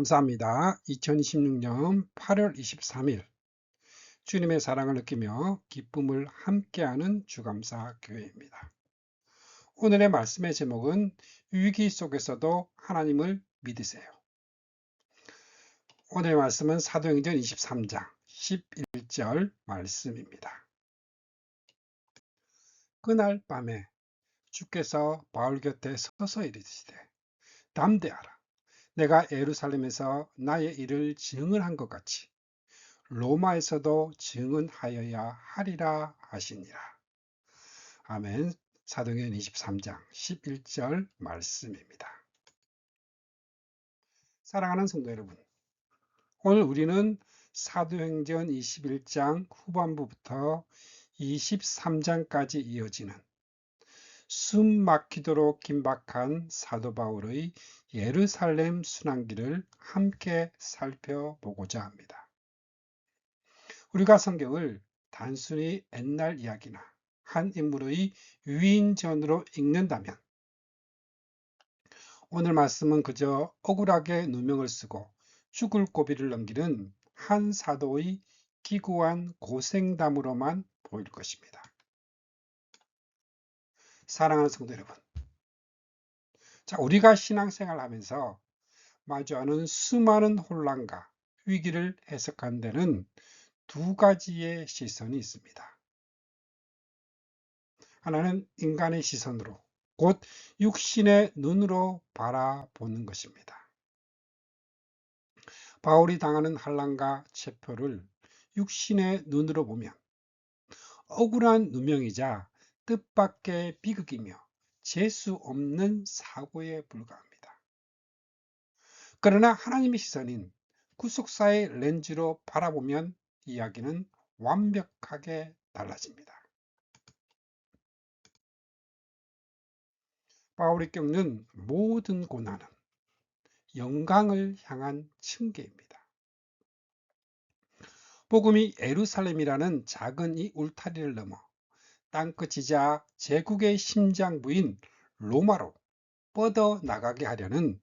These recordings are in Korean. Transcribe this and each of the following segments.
감사합니다. 2026년 8월 23일 주님의 사랑을 느끼며 기쁨을 함께하는 주감사 교회입니다. 오늘의 말씀의 제목은 위기 속에서도 하나님을 믿으세요. 오늘의 말씀은 사도행전 23장 11절 말씀입니다. 그날 밤에 주께서 바울 곁에 서서 이르시되 담대하라. 내가 예루살렘에서 나의 일을 증언한 것 같이 로마에서도 증언하여야 하리라 하시니라. 아멘. 사도행전 23장 11절 말씀입니다. 사랑하는 성도 여러분, 오늘 우리는 사도행전 21장 후반부부터 23장까지 이어지는 숨 막히도록 긴박한 사도 바울의 예루살렘 순환기를 함께 살펴보고자 합니다. 우리가 성경을 단순히 옛날 이야기나 한 인물의 위인전으로 읽는다면 오늘 말씀은 그저 억울하게 누명을 쓰고 죽을 고비를 넘기는 한 사도의 기구한 고생담으로만 보일 것입니다. 사랑하는 성도 여러분, 우리가 신앙생활 하면서 마주하는 수많은 혼란과 위기를 해석하는 데는 두 가지의 시선이 있습니다. 하나는 인간의 시선으로, 곧 육신의 눈으로 바라보는 것입니다. 바울이 당하는 환난과 체포를 육신의 눈으로 보면 억울한 누명이자 뜻밖의 비극이며 재수 없는 사고에 불과합니다. 그러나 하나님의 시선인 구속사의 렌즈로 바라보면 이야기는 완벽하게 달라집니다. 바울이 겪는 모든 고난은 영광을 향한 층계입니다. 복음이 예루살렘이라는 작은 이 울타리를 넘어 땅끝이자 제국의 심장부인 로마로 뻗어 나가게 하려는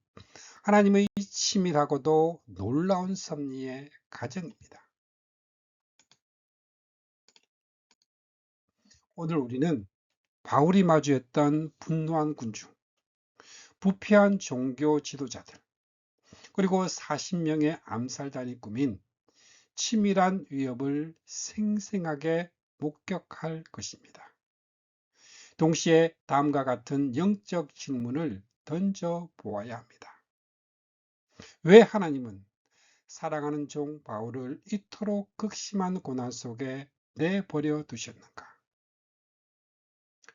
하나님의 치밀하고도 놀라운 섭리의 과정입니다. 오늘 우리는 바울이 마주했던 분노한 군중, 부패한 종교 지도자들, 그리고 40명의 암살단이 꾸민 치밀한 위협을 생생하게 목격할 것입니다. 동시에 다음과 같은 영적 질문을 던져 보아야 합니다. 왜 하나님은 사랑하는 종 바울을 이토록 극심한 고난 속에 내버려 두셨는가?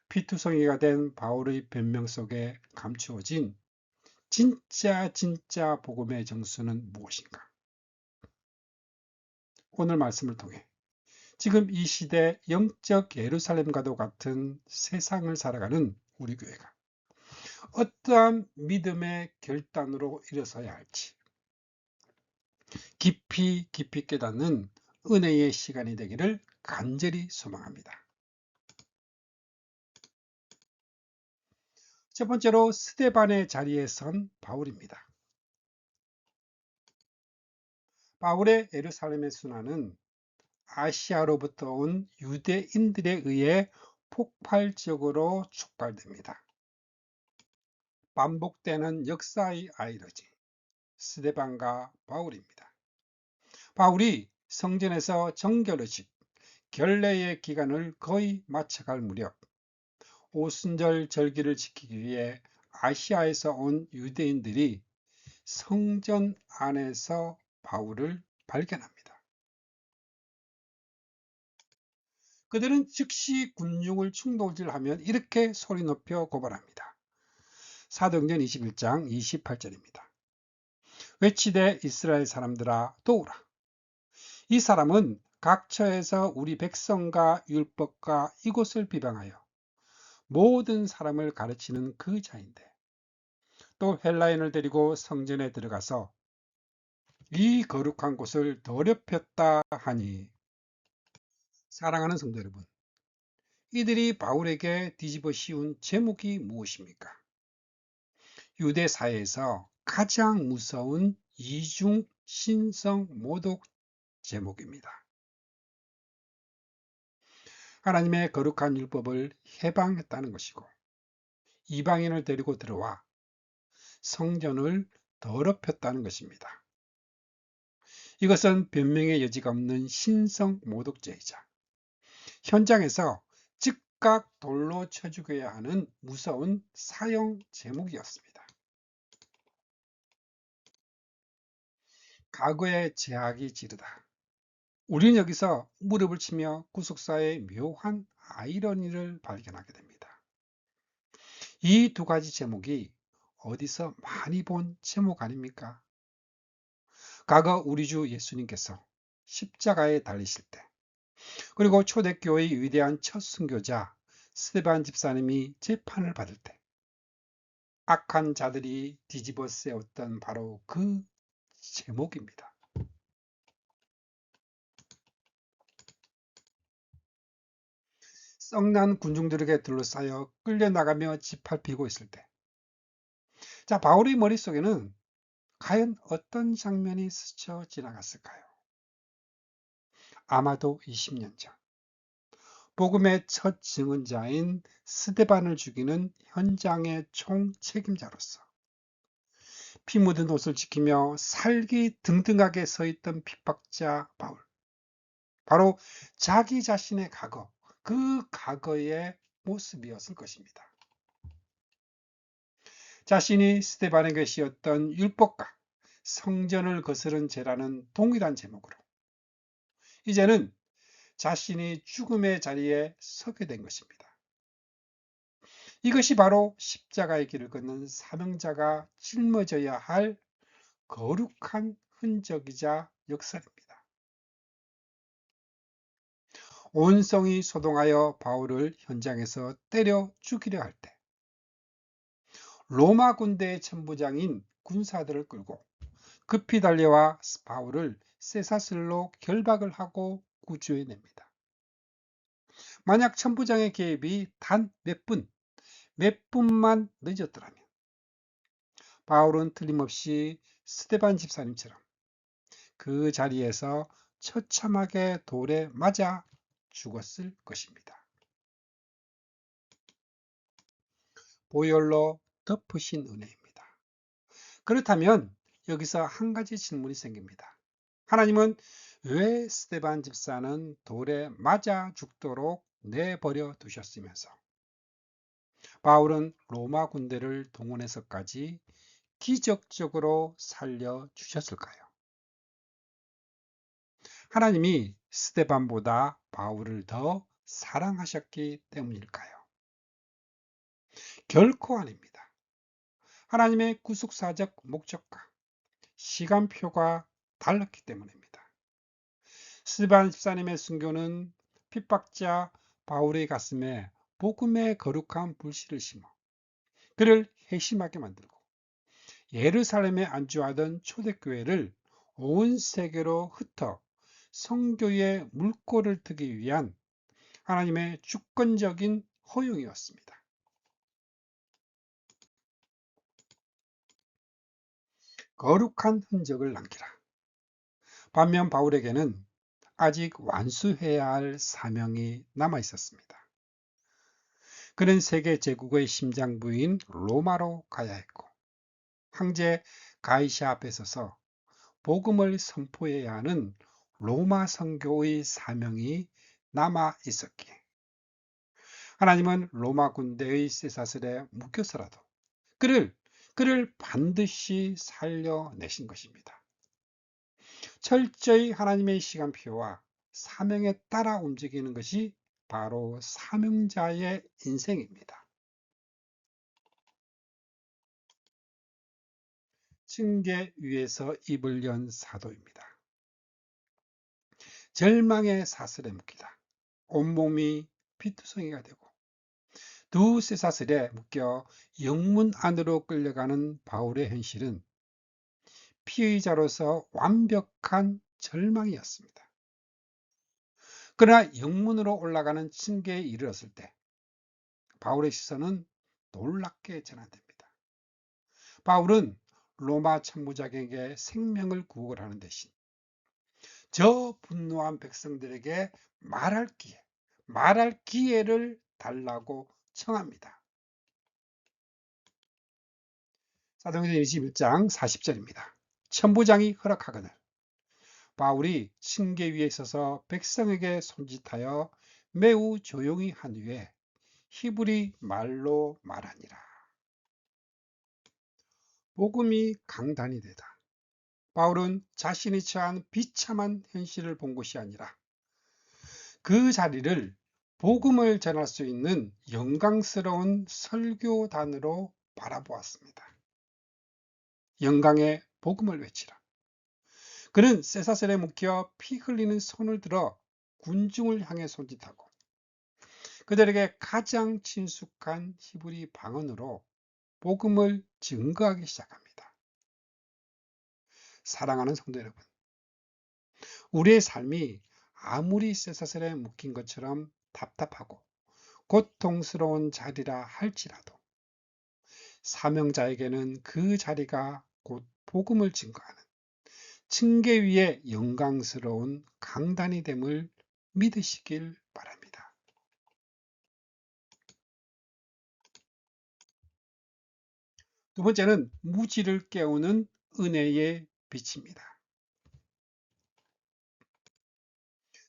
피투성이가 된 바울의 변명 속에 감추어진 진짜 복음의 정수는 무엇인가? 오늘 말씀을 통해 지금 이 시대 영적 예루살렘과도 같은 세상을 살아가는 우리 교회가 어떠한 믿음의 결단으로 일어서야 할지 깊이 깨닫는 은혜의 시간이 되기를 간절히 소망합니다. 첫 번째로 스데반의 자리에 선 바울입니다. 바울의 예루살렘의 순환은 아시아로부터 온 유대인들에 의해 폭발적으로 촉발됩니다. 반복되는 역사의 아이러지, 스데반과 바울입니다. 바울이 성전에서 정결의식, 결례의 기간을 거의 마쳐갈 무렵 오순절 절기를 지키기 위해 아시아에서 온 유대인들이 성전 안에서 바울을 발견합니다. 그들은 즉시 군중을 충돌질하면 이렇게 소리 높여 고발합니다. 사도행전 21장 28절입니다. 외치되 이스라엘 사람들아 도우라. 이 사람은 각처에서 우리 백성과 율법과 이곳을 비방하여 모든 사람을 가르치는 그 자인데 또 헬라인을 데리고 성전에 들어가서 이 거룩한 곳을 더럽혔다 하니. 사랑하는 성도 여러분, 이들이 바울에게 뒤집어 씌운 제목이 무엇입니까? 유대 사회에서 가장 무서운 이중 신성 모독 제목입니다. 하나님의 거룩한 율법을 해방했다는 것이고 이방인을 데리고 들어와 성전을 더럽혔다는 것입니다. 이것은 변명의 여지가 없는 신성 모독죄이자 현장에서 즉각 돌로 쳐 죽여야 하는 무서운 사형 제목이었습니다. 과거의 제약이 지르다. 우리는 여기서 무릎을 치며 구속사의 묘한 아이러니를 발견하게 됩니다. 이 두 가지 제목이 어디서 많이 본 제목 아닙니까? 과거 우리 주 예수님께서 십자가에 달리실 때, 그리고 초대교회의 위대한 첫 순교자 스데반 집사님이 재판을 받을 때, 악한 자들이 뒤집어 세웠던 바로 그 제목입니다. 썩난 군중들에게 둘러싸여 끌려나가며 짓밟히고 있을 때, 자, 바울의 머릿속에는 과연 어떤 장면이 스쳐 지나갔을까요? 아마도 20년 전, 복음의 첫 증언자인 스데반을 죽이는 현장의 총책임자로서 피 묻은 옷을 지키며 살기 등등하게 서 있던 핍박자 바울. 바로 자기 자신의 과거, 그 과거의 모습이었을 것입니다. 자신이 스데반에게 씌웠던 율법과 성전을 거스른 죄라는 동일한 제목으로 이제는 자신이 죽음의 자리에 서게 된 것입니다. 이것이 바로 십자가의 길을 걷는 사명자가 짊어져야 할 거룩한 흔적이자 역설입니다. 온 성이 소동하여 바울을 현장에서 때려 죽이려 할 때, 로마 군대의 천부장인 군사들을 끌고 급히 달려와 바울을 쇠사슬로 결박을 하고 구조해냅니다. 만약 천부장의 개입이 단 몇 분만 늦었더라면 바울은 틀림없이 스데반 집사님처럼 그 자리에서 처참하게 돌에 맞아 죽었을 것입니다. 보혈로 덮으신 은혜입니다. 그렇다면 여기서 한 가지 질문이 생깁니다. 하나님은 왜 스데반 집사는 돌에 맞아 죽도록 내버려 두셨으면서 바울은 로마 군대를 동원해서까지 기적적으로 살려주셨을까요? 하나님이 스데반보다 바울을 더 사랑하셨기 때문일까요? 결코 아닙니다. 하나님의 구속사적 목적과 시간표가 달랐기 때문입니다. 스데반 집사님의 순교는 핍박자 바울의 가슴에 복음의 거룩한 불씨를 심어 그를 회심하게 만들고 예루살렘에 안주하던 초대교회를 온 세계로 흩어 성교의 물꼬를 트기 위한 하나님의 주권적인 허용이었습니다. 거룩한 흔적을 남기라. 반면 바울에게는 아직 완수해야 할 사명이 남아 있었습니다. 그는 세계 제국의 심장부인 로마로 가야 했고 황제 가이샤 앞에 서서 복음을 선포해야 하는 로마 선교의 사명이 남아 있었기에 하나님은 로마 군대의 쇠사슬에 묶여서라도 그를 반드시 살려내신 것입니다. 철저히 하나님의 시간표와 사명에 따라 움직이는 것이 바로 사명자의 인생입니다. 층계 위에서 입을 연 사도입니다. 절망의 사슬에 묶이다 온몸이 피투성이가 되고 두 쇠사슬에 묶여 영문 안으로 끌려가는 바울의 현실은 피의자로서 완벽한 절망이었습니다. 그러나 영문으로 올라가는 층계에 이르렀을 때 바울의 시선은 놀랍게 전환됩니다. 바울은 로마 천부장에게 생명을 구원하는 대신 저 분노한 백성들에게 말할 기회를 달라고 청합니다. 사도행전 21장 40절입니다. 천부장이 허락하거늘 바울이 층계 위에 서서 백성에게 손짓하여 매우 조용히 한 후에 히브리 말로 말하니라. 복음이 강단이 되다. 바울은 자신이 처한 비참한 현실을 본 것이 아니라 그 자리를 복음을 전할 수 있는 영광스러운 설교단으로 바라보았습니다. 영광의 복음을 외치라. 그는 쇠사슬에 묶여 피 흘리는 손을 들어 군중을 향해 손짓하고 그들에게 가장 친숙한 히브리 방언으로 복음을 증거하기 시작합니다. 사랑하는 성도 여러분, 우리의 삶이 아무리 쇠사슬에 묶인 것처럼 답답하고 고통스러운 자리라 할지라도 사명자에게는 그 자리가 곧 복음을 증거하는 층계 위의 영광스러운 강단이 됨을 믿으시길 바랍니다. 두 번째는 무지를 깨우는 은혜의 빛입니다.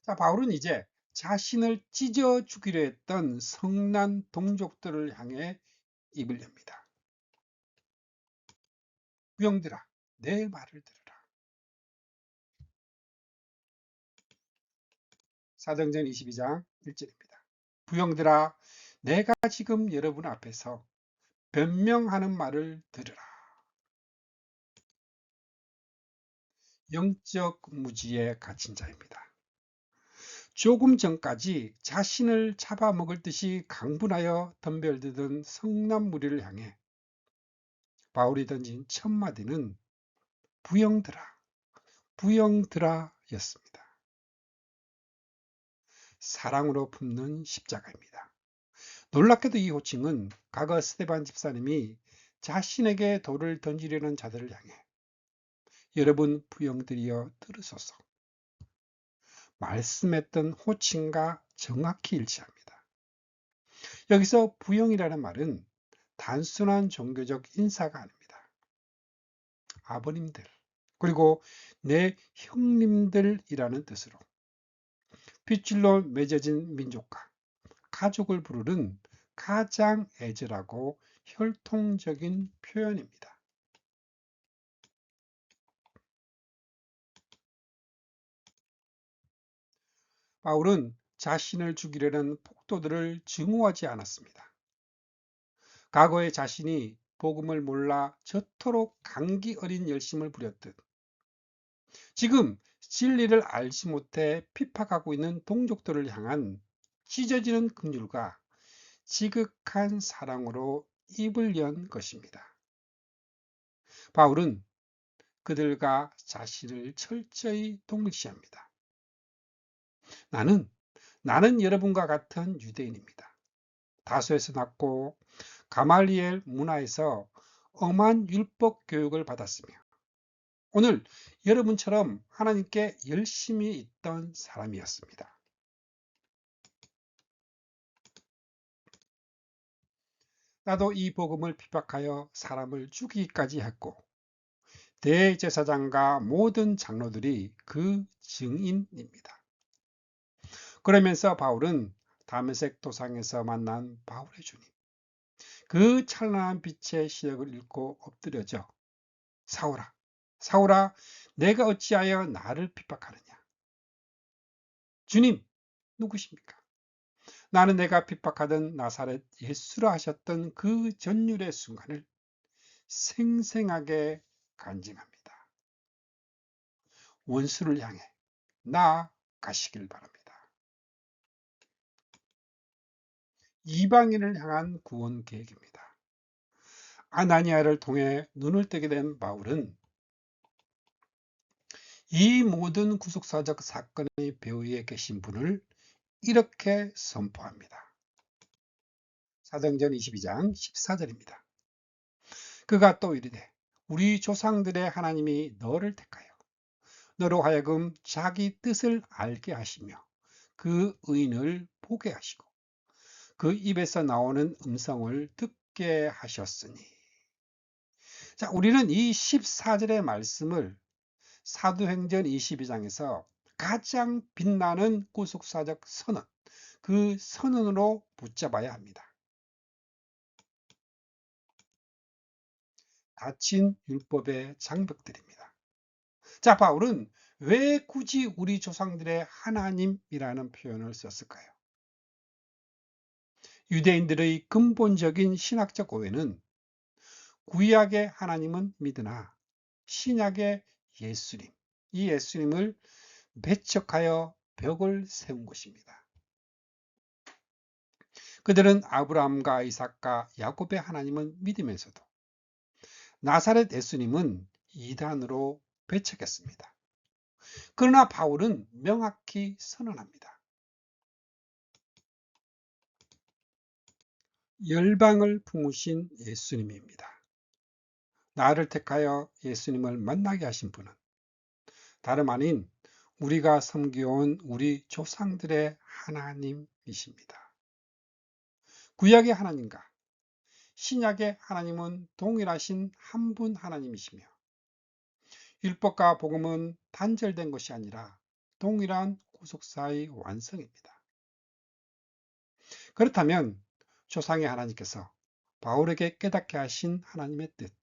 자, 바울은 이제 자신을 찢어 죽이려 했던 성난 동족들을 향해 입을 엽니다. 부형들아, 내 말을 들으라. 사도행전 22장 1절입니다. 부형들아, 내가 지금 여러분 앞에서 변명하는 말을 들으라. 영적 무지에 갇힌 자입니다. 조금 전까지 자신을 잡아먹을 듯이 강분하여 덤벼들던 성난 무리를 향해 바울이 던진 첫 마디는 부형들아, 부형들아 였습니다. 사랑으로 품는 십자가입니다. 놀랍게도 이 호칭은 과거 스데반 집사님이 자신에게 돌을 던지려는 자들을 향해 여러분 부형들이여 들으소서 말씀했던 호칭과 정확히 일치합니다. 여기서 부형이라는 말은 단순한 종교적 인사가 아닙니다. 아버님들 그리고 내 형님들이라는 뜻으로 핏줄로 맺어진 민족과 가족을 부르는 가장 애절하고 혈통적인 표현입니다. 바울은 자신을 죽이려는 폭도들을 증오하지 않았습니다. 과거에 자신이 복음을 몰라 저토록 감기 어린 열심을 부렸듯 지금 진리를 알지 못해 핍박하고 있는 동족들을 향한 찢어지는 긍휼과 지극한 사랑으로 입을 연 것입니다. 바울은 그들과 자신을 철저히 동일시합니다. 나는 여러분과 같은 유대인입니다. 다소에서 났고 가말리엘 문화에서 엄한 율법 교육을 받았으며 오늘 여러분처럼 하나님께 열심히 있던 사람이었습니다. 나도 이 복음을 핍박하여 사람을 죽이기까지 했고 대제사장과 모든 장로들이 그 증인입니다. 그러면서 바울은 다메섹 도상에서 만난 바울의 주님, 그 찬란한 빛의 시력을 읽고 엎드려져 사울아, 사울아, 내가 어찌하여 나를 핍박하느냐? 주님, 누구십니까? 나는 내가 핍박하던 나사렛 예수라 하셨던 그 전율의 순간을 생생하게 간직합니다. 원수를 향해 나아가시길 바랍니다. 이방인을 향한 구원 계획입니다. 아나니아를 통해 눈을 뜨게 된 바울은 이 모든 구속사적 사건의 배후에 계신 분을 이렇게 선포합니다. 사도행전 22장 14절입니다. 그가 또 이르되 우리 조상들의 하나님이 너를 택하여 너로 하여금 자기 뜻을 알게 하시며 그 의인을 보게 하시고 그 입에서 나오는 음성을 듣게 하셨으니. 자, 우리는 이 14절의 말씀을 사도행전 22장에서 가장 빛나는 구속사적 선언, 그 선언으로 붙잡아야 합니다. 닫힌 율법의 장벽들입니다. 자, 바울은 왜 굳이 우리 조상들의 하나님이라는 표현을 썼을까요? 유대인들의 근본적인 신학적 오해는 구약의 하나님은 믿으나 신약의 예수님, 이 예수님을 배척하여 벽을 세운 것입니다. 그들은 아브라함과 이삭과 야곱의 하나님은 믿으면서도 나사렛 예수님은 이단으로 배척했습니다. 그러나 바울은 명확히 선언합니다. 열방을 품으신 예수님입니다. 나를 택하여 예수님을 만나게 하신 분은 다름 아닌 우리가 섬겨온 우리 조상들의 하나님이십니다. 구약의 하나님과 신약의 하나님은 동일하신 한 분 하나님이시며 율법과 복음은 단절된 것이 아니라 동일한 구속사의 완성입니다. 그렇다면 조상의 하나님께서 바울에게 깨닫게 하신 하나님의 뜻,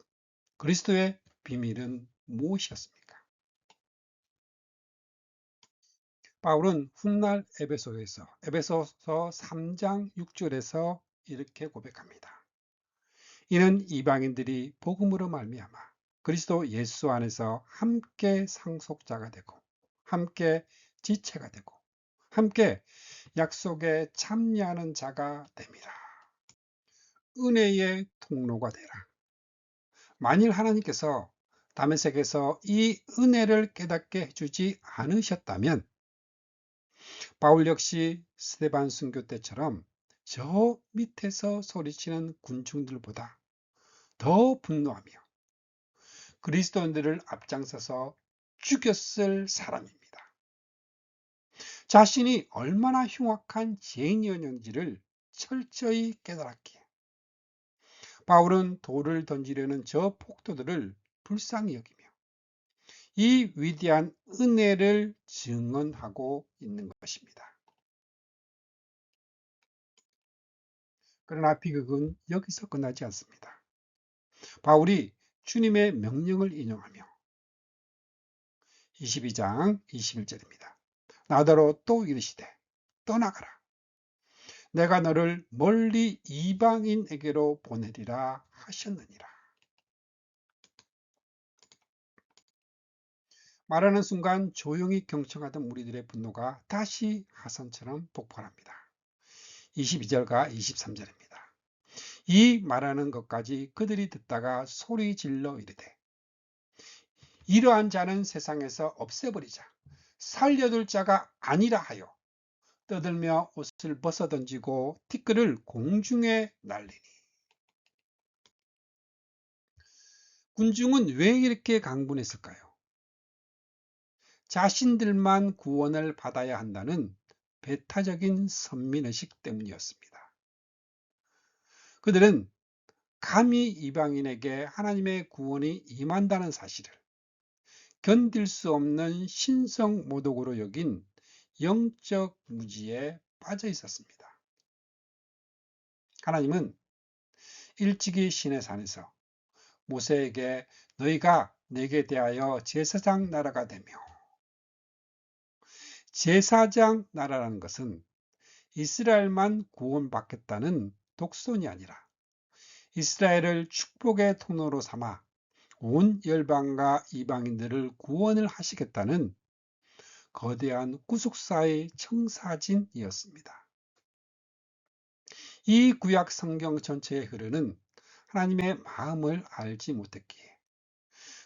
그리스도의 비밀은 무엇이었습니까? 바울은 훗날 에베소서 3장 6절에서 이렇게 고백합니다. 이는 이방인들이 복음으로 말미암아 그리스도 예수 안에서 함께 상속자가 되고 함께 지체가 되고 함께 약속에 참여하는 자가 됨이라. 은혜의 통로가 되라. 만일 하나님께서 다메섹에서 이 은혜를 깨닫게 해주지 않으셨다면 바울 역시 스데반 순교 때처럼 저 밑에서 소리치는 군중들보다 더 분노하며 그리스도인들을 앞장서서 죽였을 사람입니다. 자신이 얼마나 흉악한 죄인이었는지를 철저히 깨달았기에 바울은 돌을 던지려는 저 폭도들을 불쌍히 여기며 이 위대한 은혜를 증언하고 있는 것입니다. 그러나 비극은 여기서 끝나지 않습니다. 바울이 주님의 명령을 인용하며 22장 21절입니다. 나더러 또 이르시되 떠나가라. 내가 너를 멀리 이방인에게로 보내리라 하셨느니라. 말하는 순간 조용히 경청하던 무리들의 분노가 다시 하산처럼 폭발합니다. 22절과 23절입니다. 이 말하는 것까지 그들이 듣다가 소리 질러 이르되 이러한 자는 세상에서 없애버리자. 살려둘 자가 아니라 하여 떠들며 옷을 벗어던지고 티끌을 공중에 날리니. 군중은 왜 이렇게 강분했을까요? 자신들만 구원을 받아야 한다는 배타적인 선민의식 때문이었습니다. 그들은 감히 이방인에게 하나님의 구원이 임한다는 사실을 견딜 수 없는 신성모독으로 여긴 영적 무지에 빠져 있었습니다. 하나님은 일찍이 시내산에서 모세에게 너희가 내게 대하여 제사장 나라가 되며, 제사장 나라라는 것은 이스라엘만 구원받겠다는 독선이 아니라 이스라엘을 축복의 통로로 삼아 온 열방과 이방인들을 구원을 하시겠다는 거대한 구속사의 청사진이었습니다. 이 구약 성경 전체에 흐르는 하나님의 마음을 알지 못했기에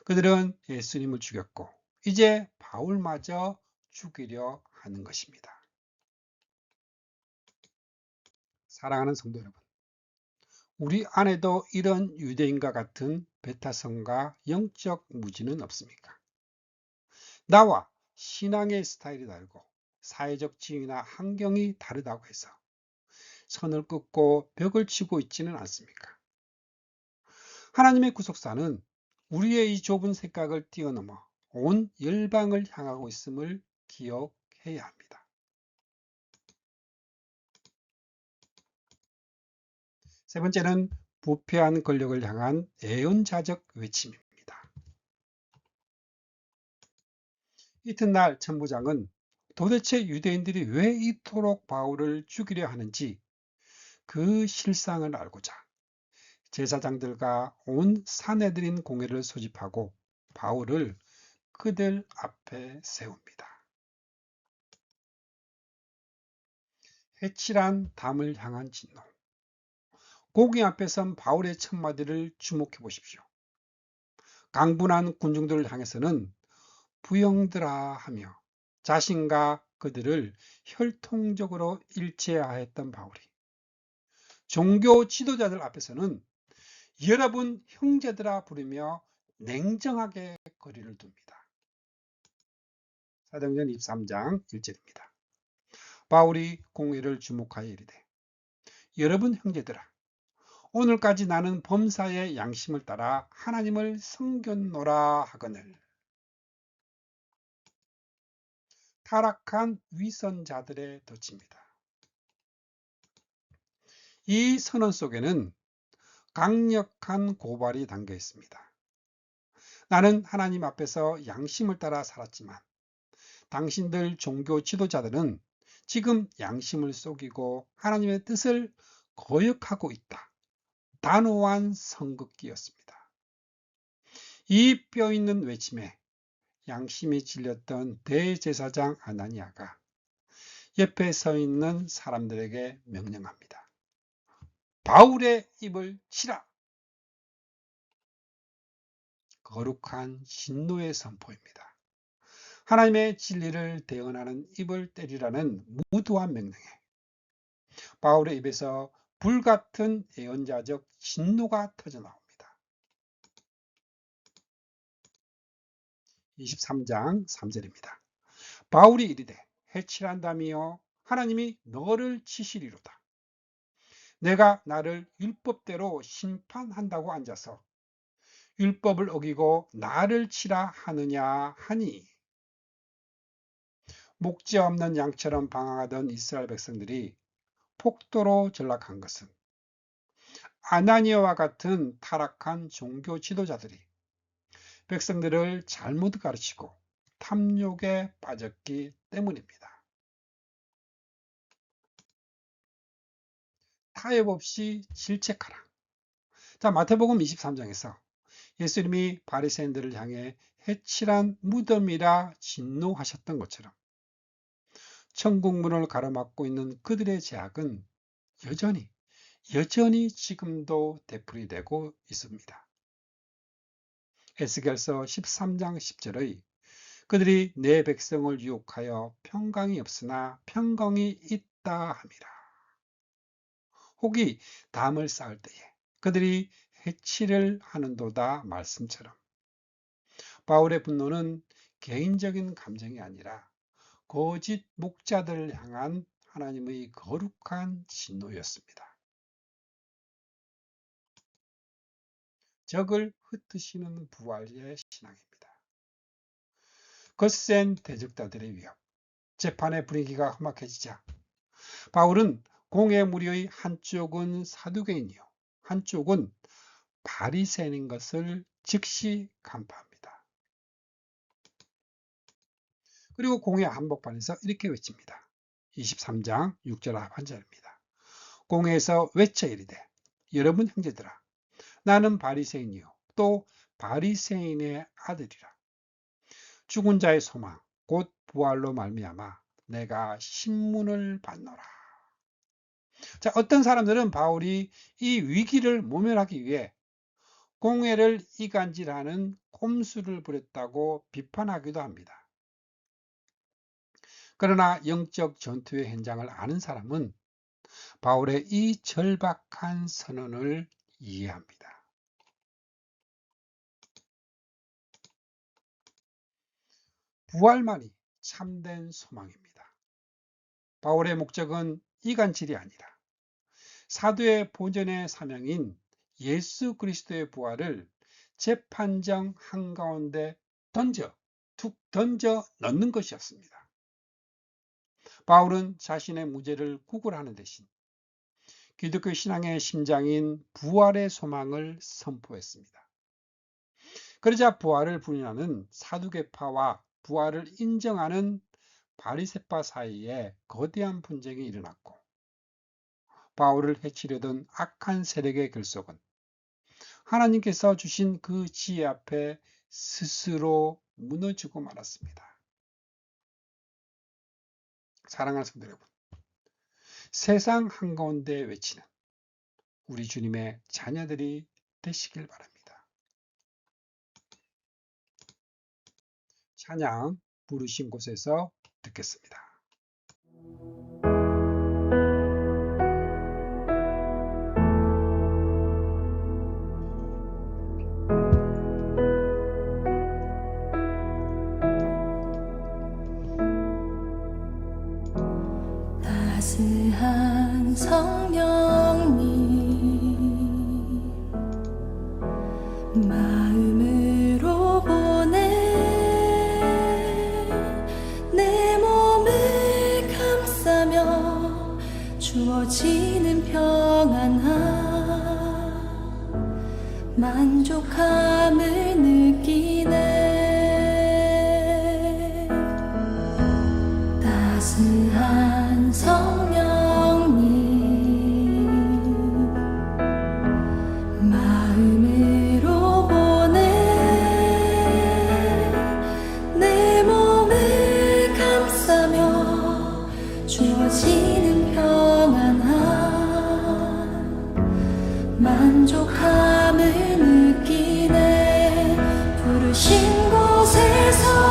그들은 예수님을 죽였고 이제 바울마저 죽이려 하는 것입니다. 사랑하는 성도 여러분, 우리 안에도 이런 유대인과 같은 배타성과 영적 무지는 없습니까? 나와 신앙의 스타일이 다르고 사회적 지위나 환경이 다르다고 해서 선을 긋고 벽을 치고 있지는 않습니까? 하나님의 구속사는 우리의 이 좁은 생각을 뛰어넘어 온 열방을 향하고 있음을 기억해야 합니다. 세 번째는 부패한 권력을 향한 애연자적 외침입니다. 이튿날 천부장은 도대체 유대인들이 왜 이토록 바울을 죽이려 하는지 그 실상을 알고자 제사장들과 온 사내들인 공회를 소집하고 바울을 그들 앞에 세웁니다. 해칠한 담을 향한 진노. 공회 앞에 선 바울의 첫마디를 주목해 보십시오. 강분한 군중들을 향해서는 부영들아 하며 자신과 그들을 혈통적으로 일체화했던 바울이 종교 지도자들 앞에서는 여러분 형제들아 부르며 냉정하게 거리를 둡니다. 사도행전 23장 1절입니다. 바울이 공회를 주목하여 이르되 여러분 형제들아 오늘까지 나는 범사의 양심을 따라 하나님을 섬겼노라 하거늘. 타락한 위선자들의 덫입니다. 이 선언 속에는 강력한 고발이 담겨 있습니다. 나는 하나님 앞에서 양심을 따라 살았지만 당신들 종교 지도자들은 지금 양심을 속이고 하나님의 뜻을 거역하고 있다. 단호한 선긋기였습니다. 이 뼈있는 외침에 양심이 찔렸던 대제사장 아나니아가 옆에 서 있는 사람들에게 명령합니다. 바울의 입을 치라. 거룩한 진노의 선포입니다. 하나님의 진리를 대언하는 입을 때리라는 무도한 명령에 바울의 입에서 불같은 예언자적 진노가 터져나옵니다. 23장 3절입니다. 바울이 이르되 해칠한다미여 하나님이 너를 치시리로다. 내가 나를 율법대로 심판한다고 앉아서 율법을 어기고 나를 치라 하느냐 하니. 목자 없는 양처럼 방황하던 이스라엘 백성들이 폭도로 전락한 것은 아나니아와 같은 타락한 종교 지도자들이 백성들을 잘못 가르치고 탐욕에 빠졌기 때문입니다. 타협 없이 질책하라. 자, 마태복음 23장에서 예수님이 바리새인들을 향해 해칠한 무덤이라 진노하셨던 것처럼 천국문을 가로막고 있는 그들의 제약은 여전히 지금도 되풀이되고 있습니다. 에스겔서 13장 10절의 그들이 내 백성을 유혹하여 평강이 없으나 평강이 있다 함이라. 혹이 담을 쌓을 때에 그들이 해치를 하는도다 말씀처럼 바울의 분노는 개인적인 감정이 아니라 거짓 목자들을 향한 하나님의 거룩한 진노였습니다. 적을 흩으시는 부활의 신앙입니다. 거센 대적자들의 위협, 재판의 분위기가 험악해지자 바울은 공회 무리의 한쪽은 사두개인이요 한쪽은 바리새인인 것을 즉시 간파합니다. 그리고 공회 한복판에서 이렇게 외칩니다. 23장 6절 하반절입니다. 공회에서 외쳐 이르되 여러분 형제들아 나는 바리새인이요 또 바리새인의 아들이라. 죽은 자의 소망 곧 부활로 말미암아 내가 신문을 받노라. 자, 어떤 사람들은 바울이 이 위기를 모면하기 위해 공회를 이간질하는 꼼수를 부렸다고 비판하기도 합니다. 그러나 영적 전투의 현장을 아는 사람은 바울의 이 절박한 선언을 이해합니다. 부활만이 참된 소망입니다. 바울의 목적은 이간질이 아니라 사도의 본전의 사명인 예수 그리스도의 부활을 재판정 한가운데 툭 던져 넣는 것이었습니다. 바울은 자신의 무죄를 구걸하는 대신 기독교 신앙의 심장인 부활의 소망을 선포했습니다. 그러자 부활을 부인하는 사두개파와 부활을 인정하는 바리새파 사이에 거대한 분쟁이 일어났고, 바울을 해치려던 악한 세력의 결속은 하나님께서 주신 그 지혜 앞에 스스로 무너지고 말았습니다. 사랑하는 성도 여러분, 세상 한가운데 외치는 우리 주님의 자녀들이 되시길 바랍니다. 찬양 부르신 곳에서 듣겠습니다. 따스한 성령님 마음으로 보내 내 몸을 감싸며 주어지는 평안함 만족함을 느끼네. 따스한 성령님 마음으로 보내 내 몸을 감싸며 주어지는 평안함 만족함을 느끼네. 부르신 곳에서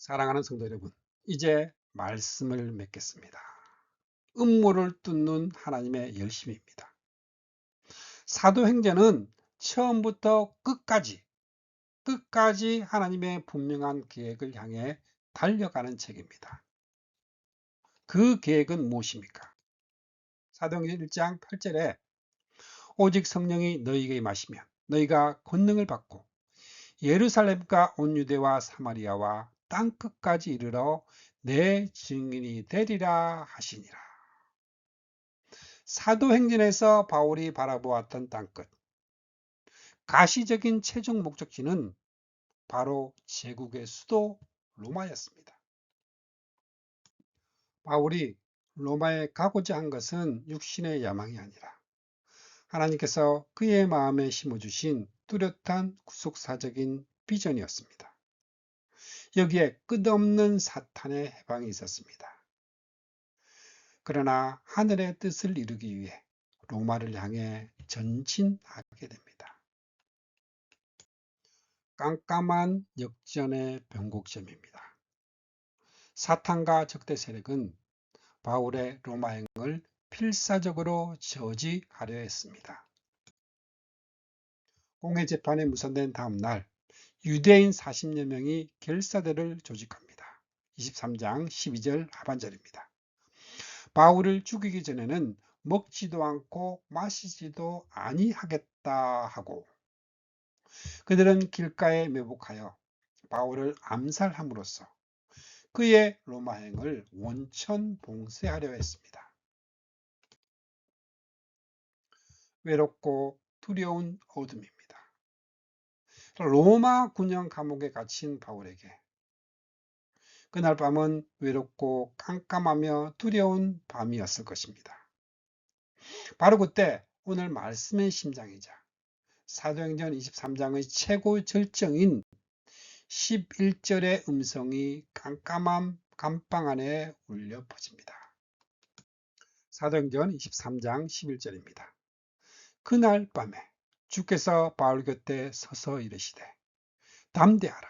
사랑하는 성도 여러분, 이제 말씀을 맺겠습니다. 음모를 뚫는 하나님의 열심입니다. 사도행전은 처음부터 끝까지 하나님의 분명한 계획을 향해 달려가는 책입니다. 그 계획은 무엇입니까? 사도행전 1장 8절에 오직 성령이 너희에게 임하시면 너희가 권능을 받고 예루살렘과 온 유대와 사마리아와 땅끝까지 이르러 내 증인이 되리라 하시니라. 사도행전에서 바울이 바라보았던 땅끝, 가시적인 최종 목적지는 바로 제국의 수도 로마였습니다. 바울이 로마에 가고자 한 것은 육신의 야망이 아니라 하나님께서 그의 마음에 심어주신 뚜렷한 구속사적인 비전이었습니다. 여기에 끝없는 사탄의 해방이 있었습니다. 그러나 하늘의 뜻을 이루기 위해 로마를 향해 전진하게 됩니다. 깜깜한 역전의 변곡점입니다. 사탄과 적대 세력은 바울의 로마행을 필사적으로 저지하려 했습니다. 공회 재판에 무산된 다음 날 유대인 40여 명이 결사대를 조직합니다. 23장 12절 하반절입니다. 바울을 죽이기 전에는 먹지도 않고 마시지도 아니하겠다 하고 그들은 길가에 매복하여 바울을 암살함으로써 그의 로마행을 원천 봉쇄하려 했습니다. 외롭고 두려운 어둠입니다. 로마 군형 감옥에 갇힌 바울에게 그날 밤은 외롭고 깜깜하며 두려운 밤이었을 것입니다. 바로 그때 오늘 말씀의 심장이자 사도행전 23장의 최고 절정인 11절의 음성이 깜깜한 감방 안에 울려 퍼집니다. 사도행전 23장 11절입니다. 그날 밤에 주께서 바울 곁에 서서 이르시되 담대하라.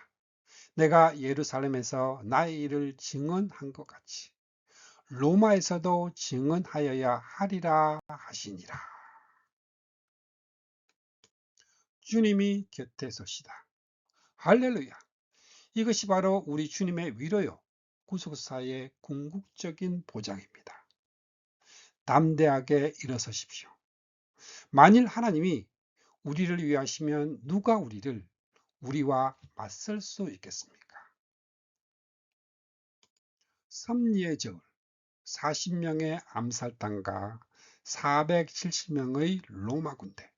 내가 예루살렘에서 나의 일을 증언한 것 같이 로마에서도 증언하여야 하리라 하시니라. 주님이 곁에 서시다. 할렐루야. 이것이 바로 우리 주님의 위로요 구속사의 궁극적인 보장입니다. 담대하게 일어서십시오. 만일 하나님이 우리를 위하시면 누가 우리와 맞설 수 있겠습니까? 섭리의 저울, 40명의 암살당과 470명의 로마 군대.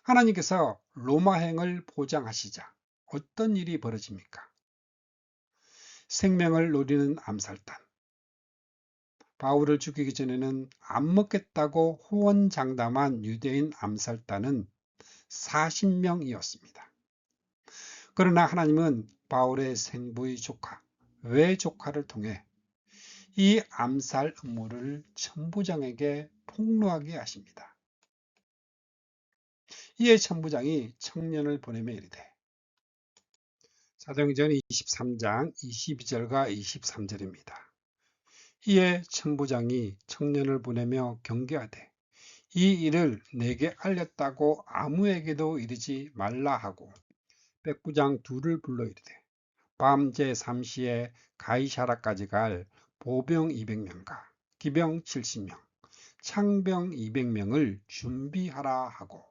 하나님께서 로마행을 보장하시자 어떤 일이 벌어집니까? 생명을 노리는 암살단. 바울을 죽이기 전에는 안 먹겠다고 호언장담한 유대인 암살단은 40명이었습니다. 그러나 하나님은 바울의 생부의 조카, 외조카를 통해 이 암살 음모를 천부장에게 폭로하게 하십니다. 이에 천부장이 청년을 보내며 이르되 사도행전 23장 22절과 23절입니다. 이에 천부장이 청년을 보내며 경계하되 이 일을 내게 알렸다고 아무에게도 이르지 말라 하고 백부장 둘을 불러 이르되 밤 제3시에 가이사라까지 갈 보병 200명과 기병 70명, 창병 200명을 준비하라 하고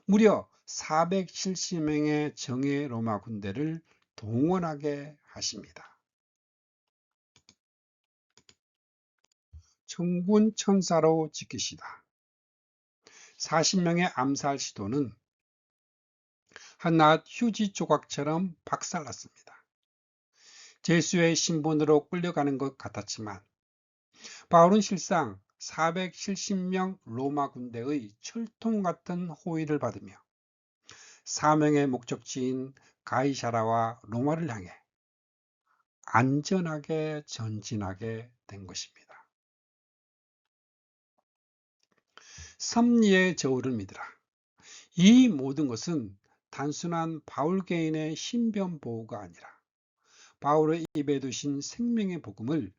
무려 470명의 정예 로마 군대를 동원하게 하십니다. 천군 천사로 지키시다. 40명의 암살 시도는 한낱 휴지 조각처럼 박살났습니다. 제수의 신분으로 끌려가는 것 같았지만 바울은 실상 470명 로마 군대의 철통 같은 호위를 받으며 사명의 목적지인 가이사라와 로마를 향해 안전하게 전진하게 된 것입니다. 섭리의 저울을 믿으라. 이 모든 것은 단순한 바울 개인의 신변 보호가 아니라 바울의 입에 두신 생명의 복음을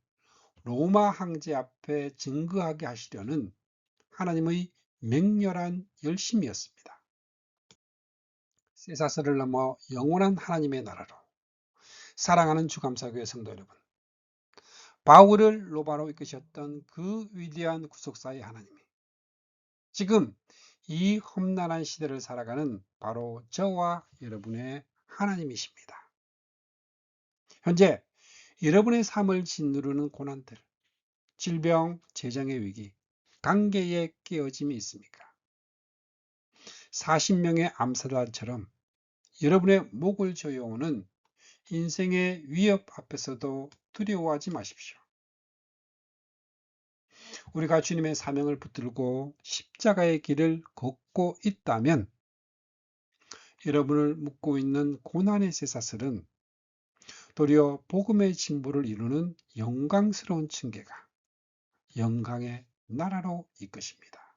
로마 황제 앞에 증거하게 하시려는 하나님의 맹렬한 열심이었습니다. 쇠사슬을 넘어 영원한 하나님의 나라로. 사랑하는 주감사교회 성도 여러분, 바울을 로마로 이끄셨던 그 위대한 구속사의 하나님이 지금 이 험난한 시대를 살아가는 바로 저와 여러분의 하나님이십니다. 현재 여러분의 삶을 짓누르는 고난들, 질병, 재정의 위기, 관계의 깨어짐이 있습니까? 40명의 암살자처럼 여러분의 목을 조여오는 인생의 위협 앞에서도 두려워하지 마십시오. 우리가 주님의 사명을 붙들고 십자가의 길을 걷고 있다면 여러분을 묶고 있는 고난의 쇠사슬은 도리어 복음의 진보를 이루는 영광스러운 층계가 영광의 나라로 이끄십니다.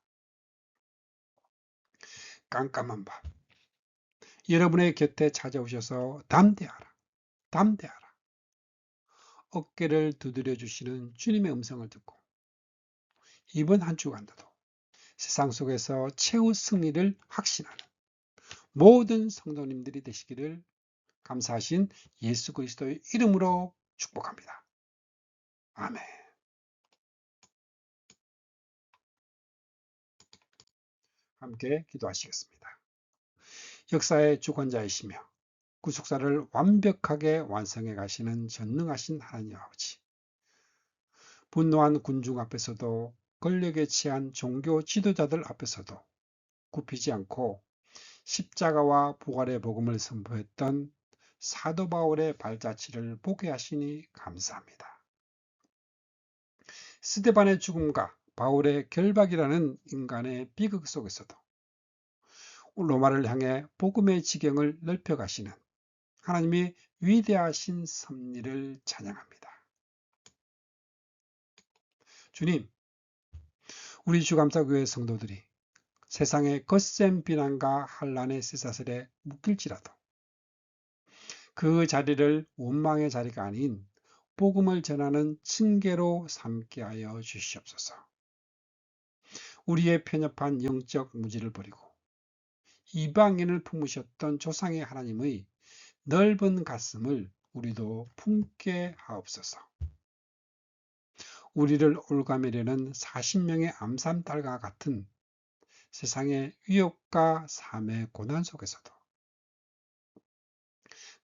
깜깜한 밤, 여러분의 곁에 찾아오셔서 담대하라, 담대하라. 어깨를 두드려 주시는 주님의 음성을 듣고 이번 한 주간도 세상 속에서 최후 승리를 확신하는 모든 성도님들이 되시기를 감사하신 예수 그리스도의 이름으로 축복합니다. 아멘. 함께 기도하시겠습니다. 역사의 주권자이시며 구속사를 완벽하게 완성해 가시는 전능하신 하나님 아버지, 분노한 군중 앞에서도 권력에 취한 종교 지도자들 앞에서도 굽히지 않고 십자가와 부활의 복음을 선포했던 사도 바울의 발자취를 보게 하시니 감사합니다. 스데반의 죽음과 바울의 결박이라는 인간의 비극 속에서도 로마를 향해 복음의 지경을 넓혀가시는 하나님의 위대하신 섭리를 찬양합니다. 주님, 우리 주감사교회 성도들이 세상의 거센 비난과 환난의 쇠사슬에 묶일지라도 그 자리를 원망의 자리가 아닌 복음을 전하는 층계로 삼게 하여 주시옵소서. 우리의 편협한 영적 무지를 버리고 이방인을 품으셨던 조상의 하나님의 넓은 가슴을 우리도 품게 하옵소서. 우리를 올가매려는 40명의 암살딸과 같은 세상의 위협과 삶의 고난 속에서도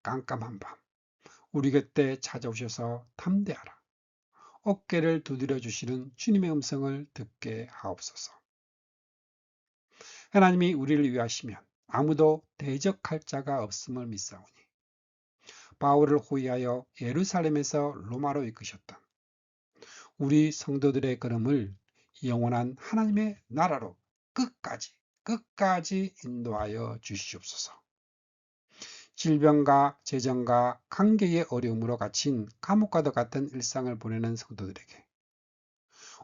깜깜한 밤 우리 곁에 찾아오셔서 담대하라, 어깨를 두드려 주시는 주님의 음성을 듣게 하옵소서. 하나님이 우리를 위하시면 아무도 대적할 자가 없음을 믿사오니 바울을 호위하여 예루살렘에서 로마로 이끄셨던 우리 성도들의 걸음을 영원한 하나님의 나라로 끝까지 인도하여 주시옵소서. 질병과 재정과 관계의 어려움으로 갇힌 감옥과도 같은 일상을 보내는 성도들에게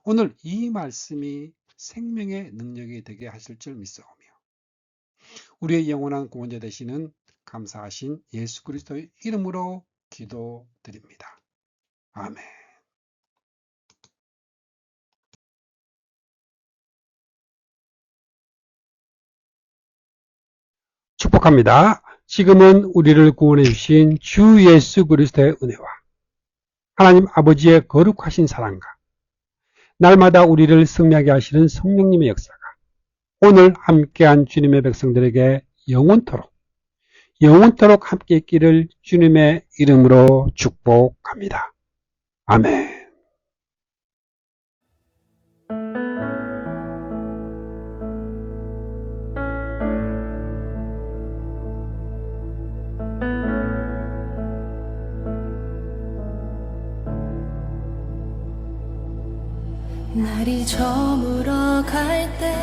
오늘 이 말씀이 생명의 능력이 되게 하실 줄 믿사오며 우리의 영원한 구원자 되시는 감사하신 예수 그리스도의 이름으로 기도드립니다. 아멘. 축복합니다. 지금은 우리를 구원해 주신 주 예수 그리스도의 은혜와 하나님 아버지의 거룩하신 사랑과 날마다 우리를 승리하게 하시는 성령님의 역사가 오늘 함께한 주님의 백성들에게 영원토록 함께 있기를 주님의 이름으로 축복합니다. 아멘. 날이 저물어 갈 때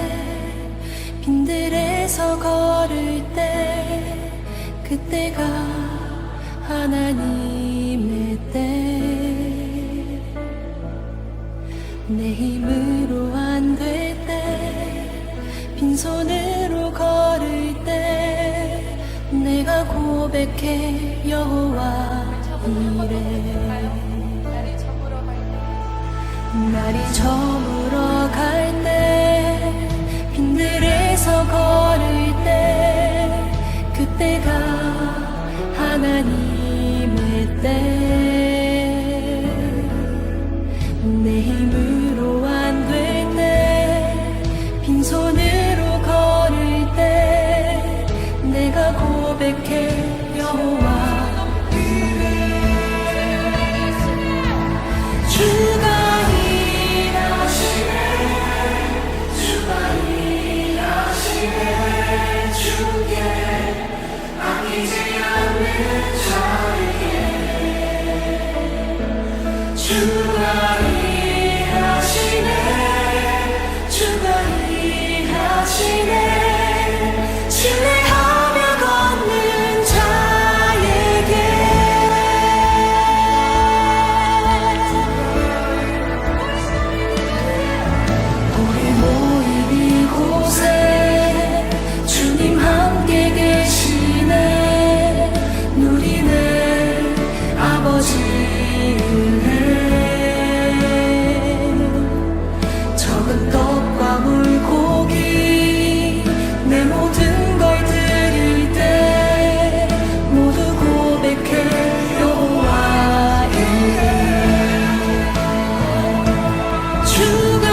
빈들에서 걸을 때 그때가 하나님의 때 내 힘으로 안 될 때 빈손으로 걸을 때 내가 고백해 여호와 이래 날이 저물어 갈 때 빈들에서 걸을 때 그때가 하나님의 때 내 힘으로 안 될 때 빈손으로 걸을 때 내가 고백해 여호와 주가 일하시네 주가 일하시네 주께 아끼지 않는 자에게 주가 일하시네 주가 일하시네 신뢰하며 걷는 자에게 우리 모인 이곳에 주님 함께 계시네 누리네 아버지 은혜 적은 떡과 물고기 내 모든 걸 드릴 때 모두 고백해 여호와의 주가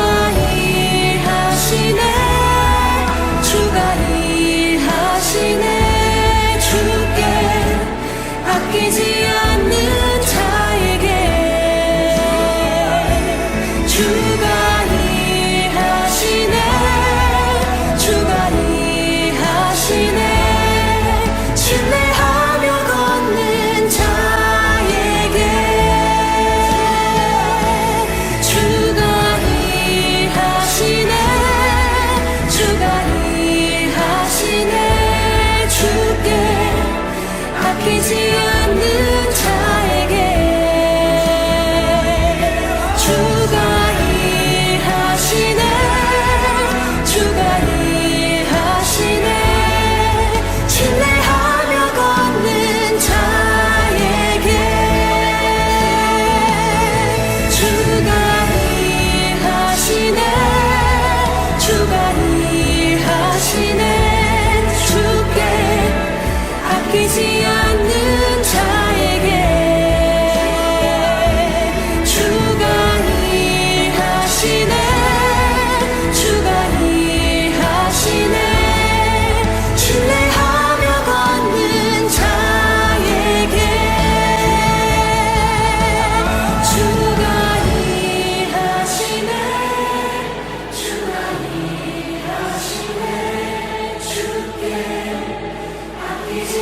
일하시네 주가 일하시네 주께 아끼지 않는 자에게 주가 일하시네 주가 일하시네 신뢰하며 걷는 자에게 주가 일하시네 주가 일하시네 주께 아끼지 않는 자에게 주가 일하시네 주가 일하시네 신뢰하며 걷는 자에게 주가 일하시네 주가 일하시네 주께 아끼지 않는 자에게 주가 일하시네 주가 일하시네 신뢰하며 걷는 자에게 주가 일하시네 주가 일하시네 주께 아끼지